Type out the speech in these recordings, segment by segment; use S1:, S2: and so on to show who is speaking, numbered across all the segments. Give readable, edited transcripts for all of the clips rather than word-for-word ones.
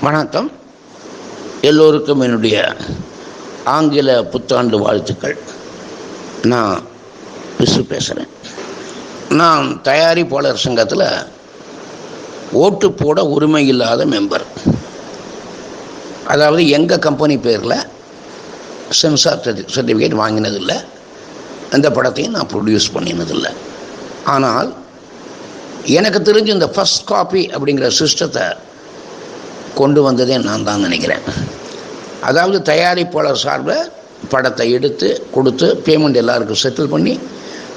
S1: வணக்கம். எல்லோருக்கும் என்னுடைய ஆங்கில புத்தாண்டு வாழ்த்துக்கள். நான் விசு பேசுகிறேன். நான் தயாரிப்பாளர் சங்கத்தில் ஓட்டு போட உரிமை இல்லாத மெம்பர். அதாவது எங்கள் கம்பெனி பேரில் சென்சார் சர்டிஃபிகேட் வாங்கினதில்லை, எந்த படத்தையும் நான் ப்ரொடியூஸ் பண்ணினதில்லை. ஆனால் எனக்கு தெரிஞ்சு இந்த ஃபஸ்ட் காப்பி அப்படிங்கிற சிஸ்டத்தை கொண்டு வந்ததே நான் தான் நினைக்கிறேன். அதாவது தயாரிப்பாளர் சார்பில் படத்தை எடுத்து கொடுத்து பேமெண்ட் எல்லாருக்கும் செட்டில் பண்ணி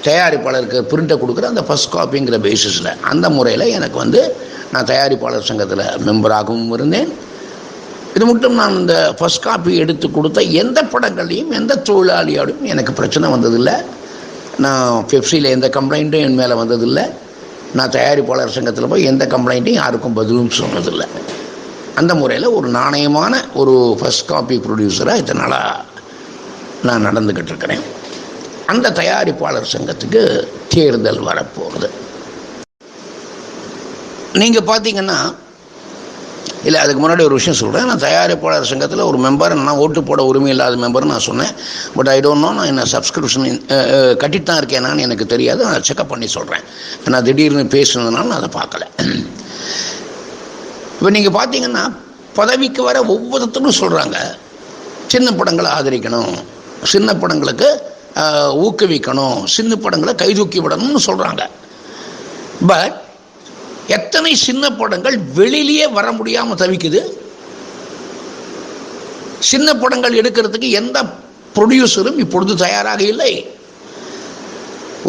S1: தயாரிப்பாளருக்கு பிரிண்டை கொடுக்குற அந்த ஃபஸ்ட் காப்பிங்கிற பேசிஸில், அந்த முறையில் எனக்கு நான் தயாரிப்பாளர் சங்கத்தில் மெம்பராகவும் இருந்தேன். இது மட்டும் நான் இந்த ஃபஸ்ட் காப்பி எடுத்து கொடுத்த எந்த படங்கள்லையும் எந்த தொழிலாளியோடையும் எனக்கு பிரச்சனை வந்ததில்லை. நான் பெப்சியில் எந்த கம்ப்ளைண்ட்டும் என் மேலே வந்ததில்லை. நான் தயாரிப்பாளர் சங்கத்தில் போய் எந்த கம்ப்ளைண்ட்டையும் யாருக்கும் பதிலும் சொன்னதில்லை. அந்த முறையில் ஒரு நாணயமான ஒரு ஃபஸ்ட் காப்பி ப்ரொடியூசராக இதனால் நான் நடந்துக்கிட்டு இருக்கிறேன். அந்த தயாரிப்பாளர் சங்கத்துக்கு தேர்தல் வரப்போகுது. நீங்கள் பார்த்தீங்கன்னா, இல்லை அதுக்கு முன்னாடி ஒரு விஷயம் சொல்கிறேன். நான் தயாரிப்பாளர் சங்கத்தில் ஒரு மெம்பர், நான் ஓட்டு போட உரிமை இல்லாத மெம்பர்னு நான் சொன்னேன். பட் ஐ டோன்ட் நோ, நான் என்ன சப்ஸ்கிரிப்ஷன் கட்டிட்டு தான் இருக்கேனான்னு எனக்கு தெரியாது. நான் செக்அப் பண்ணி சொல்கிறேன். நான் திடீர்னு பேசுனதுனால நான் அதை பார்க்கல. இப்போ நீங்கள் பார்த்தீங்கன்னா, பதவிக்கு வர ஒவ்வொருத்தரும் சொல்கிறாங்க சின்ன படங்களை ஆதரிக்கணும், சின்ன படங்களுக்கு ஊக்குவிக்கணும், சின்ன படங்களை கைதூக்கி விடணும்னு சொல்கிறாங்க. பட் எத்தனை சின்ன படங்கள் வெளியிலேயே வர முடியாமல் தவிக்குது. சின்ன படங்கள் எடுக்கிறதுக்கு எந்த ப்ரொடியூசரும் இப்பொழுது தயாராக இல்லை.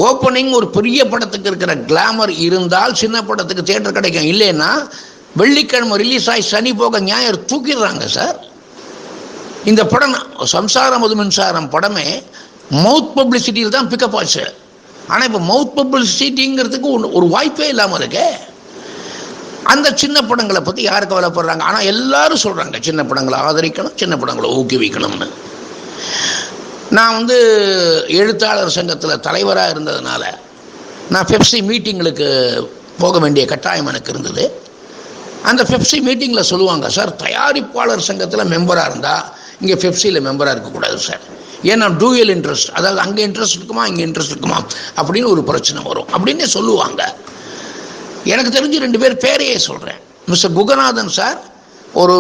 S1: ஓப்பனிங் ஒரு பெரிய படத்துக்கு இருக்கிற கிளாமர் இருந்தால் சின்ன படத்துக்கு தியேட்டர் கிடைக்கும். இல்லைன்னா வெள்ளிக்கிழமை ரிலீஸ் ஆகி சனி போக ஞாயிறு தூக்கிடுறாங்க சார். இந்த படம் சம்சாரம் அது மின்சாரம் படமே மவுத் பப்ளிசிட்டியில் தான் பிக்கப் ஆச்சு. ஆனால் இப்போ மவுத் பப்ளிசிட்டிங்கிறதுக்கு ஒரு வாய்ப்பே இல்லாமல் இருக்கு. அந்த சின்ன படங்களை பற்றி யார் கவலைப்படுறாங்க? ஆனால் எல்லாரும் சொல்கிறாங்க சின்ன படங்களை ஆதரிக்கணும், சின்ன படங்களை ஊக்குவிக்கணும்னு. நான் எழுத்தாளர் சங்கத்தில் தலைவராக இருந்ததுனால நான் பெப்சி மீட்டிங்களுக்கு போக வேண்டிய கட்டாயம் எனக்கு இருந்தது. அந்த பெப்சி மீட்டிங்கில் சொல்லுவாங்க, சார் தயாரிப்பாளர் சங்கத்தில் மெம்பராக இருந்தால் இங்கே பெப்சியில் மெம்பராக இருக்கக்கூடாது சார். ஏன்னா டூயல் இன்ட்ரெஸ்ட், அதாவது அங்கே இன்ட்ரெஸ்ட் இருக்குமா இங்கே இன்ட்ரெஸ்ட் இருக்குமா அப்படின்னு ஒரு பிரச்சனை வரும் அப்படின்னே சொல்லுவாங்க. எனக்கு தெரிஞ்சு 2 பேர் பேரையே சொல்கிறேன். மிஸ்டர் குகநாதன் சார் ஒரு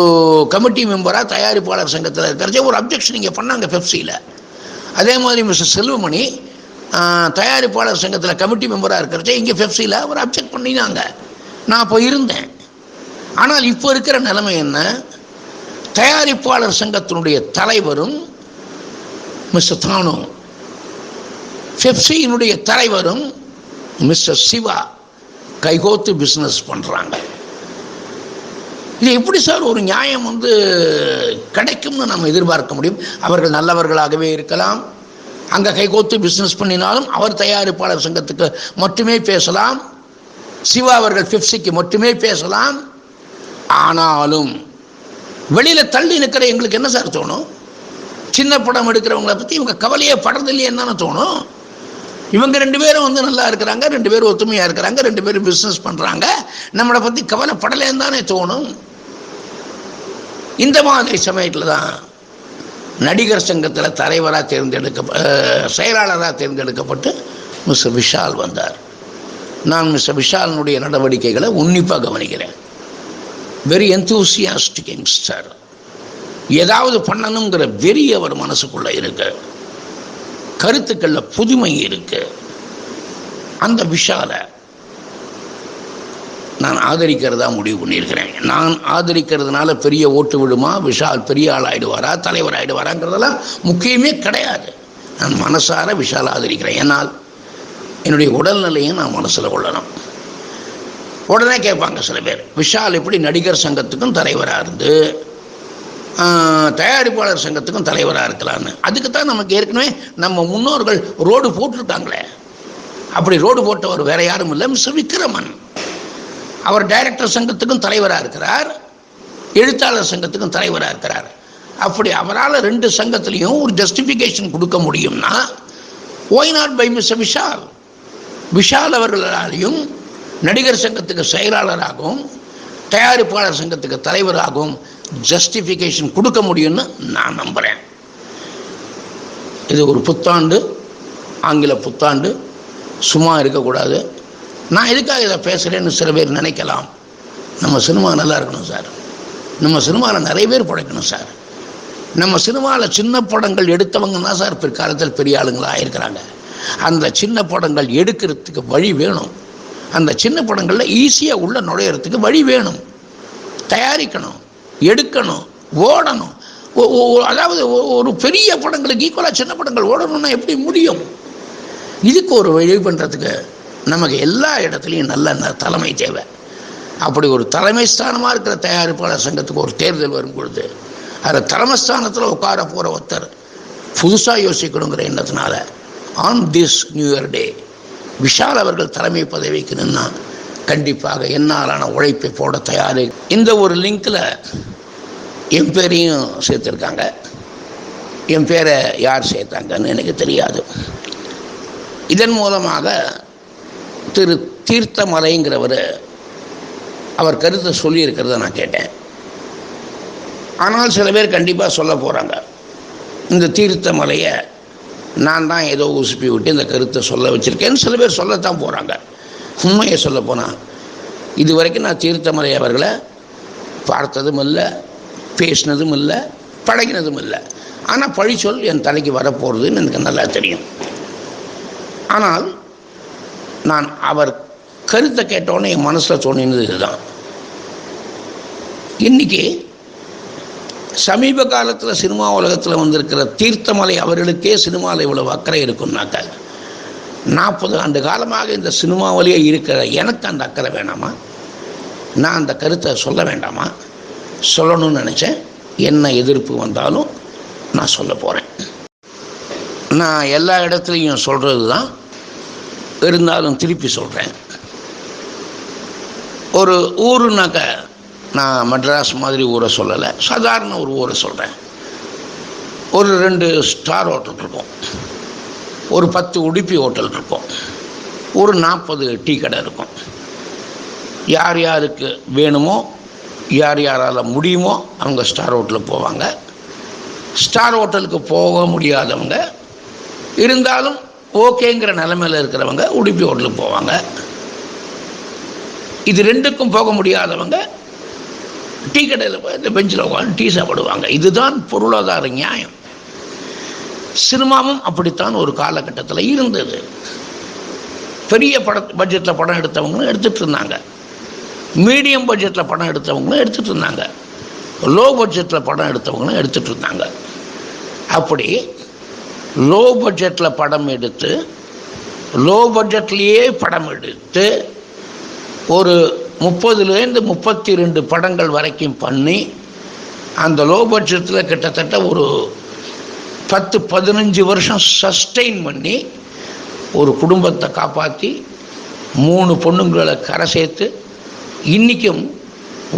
S1: கமிட்டி மெம்பராக தயாரிப்பாளர் சங்கத்தில் இருக்கிறச்சே ஒரு அப்ஜெக்ஷன் இங்கே பண்ணாங்க பெப்சியில். அதே மாதிரி மிஸ்டர் செல்வமணி தயாரிப்பாளர் சங்கத்தில் கமிட்டி மெம்பராக இருக்கிறச்சே இங்கே பெப்சியில் ஒரு அப்ஜெக்ட் பண்ணினாங்க. நான் அப்போ இருந்தேன். ஆனால் இப்போ இருக்கிற நிலைமை என்ன? தயாரிப்பாளர் சங்கத்தினுடைய தலைவரும் மிஸ்டர் தானு, பெப்சியினுடைய தலைவரும் மிஸ்டர் சிவா கைகோத்து பிஸ்னஸ் பண்ணுறாங்க. இது எப்படி சார் ஒரு நியாயம் கிடைக்கும்னு நம்ம எதிர்பார்க்க முடியும்? அவர்கள் நல்லவர்களாகவே இருக்கலாம். அங்கே கைகோத்து பிஸ்னஸ் பண்ணினாலும் அவர் தயாரிப்பாளர் சங்கத்துக்கு மட்டுமே பேசலாம், சிவா அவர்கள் பெப்சிக்கு மட்டுமே பேசலாம். ஆனாலும் வெளியில் தள்ளி நிற்கிற எங்களுக்கு என்ன சார் தோணும்? சின்ன படம் எடுக்கிறவங்களை பற்றி இவங்க கவலையே படுறதில்லையேன்னு தானே தோணும். இவங்க 2 பேரும் நல்லா இருக்கிறாங்க, 2 பேரும் ஒத்துமையாக இருக்கிறாங்க, 2 பேரும் பிஸ்னஸ் பண்ணுறாங்க, நம்மளை பற்றி கவலைப்படலேன்னு தானே தோணும். இந்த மாதிரி சமயத்தில் தான் நடிகர் சங்கத்தில் செயலாளராக தேர்ந்தெடுக்கப்பட்டு மிஸ்டர் விஷால் வந்தார். நான் மிஸ்டர் விஷாலினுடைய நடவடிக்கைகளை உன்னிப்பாக கவனிக்கிறேன். Very enthusiastic youngster. ஏதாவது பண்ணணுங்கிற வெறி அவர் மனசுக்குள்ளே இருக்கு, கருத்துக்களில் புதுமை இருக்கு. அந்த விஷாலை நான் ஆதரிக்கிறதா முடிவு பண்ணியிருக்கிறேன். நான் ஆதரிக்கிறதுனால பெரிய ஓட்டு விடுமா, விஷால் பெரிய ஆள் ஆகிடுவாரா, தலைவர் ஆகிடுவாராங்கிறதெல்லாம் முக்கியமே கிடையாது. நான் மனசார விஷால் ஆதரிக்கிறேன். ஏன்னால் என்னுடைய உடல்நிலையும் நான் மனசில் கொள்ளணும். உடனே கேட்பாங்க சில பேர், விஷால் எப்படி நடிகர் சங்கத்துக்கும் தலைவராக இருந்து தயாரிப்பாளர் சங்கத்துக்கும் தலைவராக இருக்கலான்னு? அதுக்கு தான் நமக்கு ஏற்கனவே நம்ம முன்னோர்கள் ரோடு போட்டுருக்காங்களே. அப்படி ரோடு போட்டவர் வேற யாரும் இல்லை, மிஸ்டர் விக்ரமன். அவர் டைரக்டர் சங்கத்துக்கும் தலைவராக இருக்கிறார், எழுத்தாளர் சங்கத்துக்கும் தலைவராக இருக்கிறார். அப்படி அவரால் 2 சங்கத்திலையும் ஒரு ஜஸ்டிஃபிகேஷன் கொடுக்க முடியும்னா why not by mister Vishal? Vishal அவர்களாலையும் நடிகர் சங்கத்துக்கு செயலாளராகவும் தயாரிப்பாளர் சங்கத்துக்கு தலைவராகவும் ஜஸ்டிஃபிகேஷன் கொடுக்க முடியும்னு நான் நம்புகிறேன். இது ஒரு புத்தாண்டு, ஆங்கில புத்தாண்டு, சும்மா இருக்கக்கூடாது. நான் எதுக்காக இதை பேசுகிறேன்னு சில பேர் நினைக்கலாம். நம்ம சினிமா நல்லா இருக்கணும் சார், நம்ம சினிமாவில் நிறைய பேர் படைக்கணும் சார். நம்ம சினிமாவில் சின்ன படங்கள் எடுத்தவங்க தான் சார் பிற்காலத்தில் பெரிய ஆளுங்களாக ஆயிருக்கிறாங்க. அந்த சின்ன படங்கள் எடுக்கிறதுக்கு வழி வேணும். அந்த சின்ன படங்களில் ஈஸியாக உள்ள நுழையிறதுக்கு வழி வேணும். தயாரிக்கணும், எடுக்கணும், ஓடணும். அதாவது ஒரு பெரிய படங்களுக்கு ஈக்குவலாக சின்ன படங்கள் ஓடணும்னா எப்படி முடியும்? இதுக்கு ஒரு வழி பண்ணுறதுக்கு நமக்கு எல்லா இடத்துலையும் நல்ல தலைமை தேவை. அப்படி ஒரு தலைமை ஸ்தானமாக இருக்கிற தயாரிப்பாளர் சங்கத்துக்கு ஒரு தேர்தல் வரும் பொழுது அதை தலைமைஸ்தானத்தில் உட்கார போகிற ஒருத்தர் புதுசாக யோசிக்கணுங்கிற எண்ணத்தினால on this new year day Vishal அவர்கள் தலைமை பதவிக்கு நின்னா கண்டிப்பாக என்னாலான உழைப்பை போட தயார். இந்த ஒரு லிங்கில் என் பேரையும் சேர்த்துருக்காங்க. என் பேரை யார் சேர்த்தாங்கன்னு எனக்கு தெரியாது. இதன் மூலமாக திரு தீர்த்தமலைங்கிறவர் அவர் கருத்தை சொல்லியிருக்கிறத நான் கேட்டேன். ஆனால் சில பேர் கண்டிப்பாக சொல்ல போகிறாங்க, இந்த தீர்த்தமலையை நான் தான் ஏதோ உசுப்பி விட்டு இந்த கருத்தை சொல்ல வச்சுருக்கேன்னு சில பேர் சொல்லத்தான் போகிறாங்க. உண்மையை சொல்ல போனால் இது வரைக்கும் நான் தீர்த்தமலை அவர்களை பார்த்ததும் இல்லை, பேசினதும் இல்லை, பழகினதும் இல்லை. ஆனால் பழிச்சொல் என் தலைக்கு வரப்போகிறதுன்னு எனக்கு நல்லா தெரியும். ஆனால் நான் அவர் கருத்தை கேட்டோன்னே என் மனசில் தோணினது இதுதான். இன்றைக்கி சமீப காலத்தில் சினிமா உலகத்தில் வந்திருக்கிற தீர்த்தமலை அவர்களுக்கே சினிமாவில் இவ்வளவு அக்கறை இருக்குன்னாக்க 40 ஆண்டு காலமாக இந்த சினிமாவிலேயே இருக்கிற எனக்கு அந்த அக்கறை வேணாமா? நான் அந்த கருத்தை சொல்ல வேண்டாமா? சொல்லணும்னு நினச்சேன். என்ன எதிர்ப்பு வந்தாலும் நான் சொல்ல போகிறேன். நான் எல்லா இடத்துலையும் சொல்கிறது தான், இருந்தாலும் திருப்பி சொல்கிறேன். ஒரு ஊருனாக்க நான் மெட்ராஸ் மாதிரி ஊரை சொல்லலை, சாதாரண ஒரு ஊரை சொல்கிறேன். ஒரு 2 ஸ்டார் ஹோட்டல் இருக்கும், ஒரு 10 உடுப்பி ஹோட்டல் இருக்கும், ஒரு 40 டீ கடை இருக்கும். யார் யாருக்கு வேணுமோ, யார் யாரால் முடியுமோ அவங்க ஸ்டார் ஹோட்டலுக்கு போவாங்க. ஸ்டார் ஹோட்டலுக்கு போக முடியாதவங்க, இருந்தாலும் ஓகேங்கிற நிலைமையில் இருக்கிறவங்க உடுப்பி ஹோட்டலுக்கு போவாங்க. இது 2க்கும் போக முடியாதவங்க டீ கடையில் போய் இந்த பெஞ்சில் உட்காந்து டீ சாப்பிடுவாங்க. இதுதான் பொருளாதார நியாயம். சினிமாவும் அப்படித்தான் ஒரு காலகட்டத்தில் இருந்தது. பெரிய பட்ஜெட்டில் படம் எடுத்தவங்களும் எடுத்துகிட்டு இருந்தாங்க, மீடியம் பட்ஜெட்டில் படம் எடுத்தவங்களும் எடுத்துகிட்டு இருந்தாங்க, லோ பட்ஜெட்டில் படம் எடுத்தவங்களும் எடுத்துகிட்டு இருந்தாங்க. அப்படி லோ பட்ஜெட்டில் படம் எடுத்து, லோ பட்ஜெட்லேயே படம் எடுத்து ஒரு 30லேருந்து 32 படங்கள் வரைக்கும் பண்ணி அந்த லோ பட்ஜெட்டில் கிட்டத்தட்ட ஒரு 10-15 வருஷம் சஸ்டெயின் பண்ணி ஒரு குடும்பத்தை காப்பாற்றி 3 பொண்ணுங்களை கரை சேர்த்து இன்றைக்கும்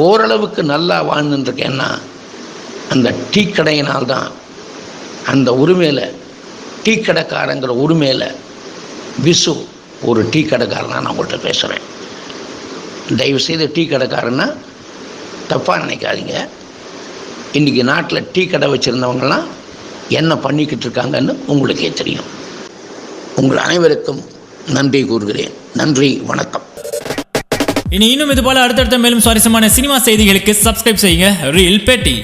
S1: ஓரளவுக்கு நல்லா வாழ்ந்துட்டுருக்கேன்னா அந்த டீ கடையினால்தான். அந்த உரிமையில், டீ கடைக்காரங்கிற உரிமையில் விசு ஒரு டீ கடைக்காரனா நான் உங்கள்கிட்ட பேசுகிறேன். தயவுசெய்து டீ கடைக்காரன்னா தப்பாக நினைக்காதீங்க. இன்றைக்கி நாட்டில் டீ கடை வச்சுருந்தவங்களாம் என்ன பண்ணிக்கிட்டு இருக்காங்கன்னு உங்களுக்கே தெரியும். உங்கள் அனைவருக்கும் நன்றி கூறுகிறேன். நன்றி, வணக்கம்.
S2: இன்னும் இது போல அடுத்தடுத்த மேலும் சுவாரஸ்யமான சினிமா செய்திகளுக்கு சப்ஸ்கிரைப் செய்யுங்க ரீல் பேட்டி.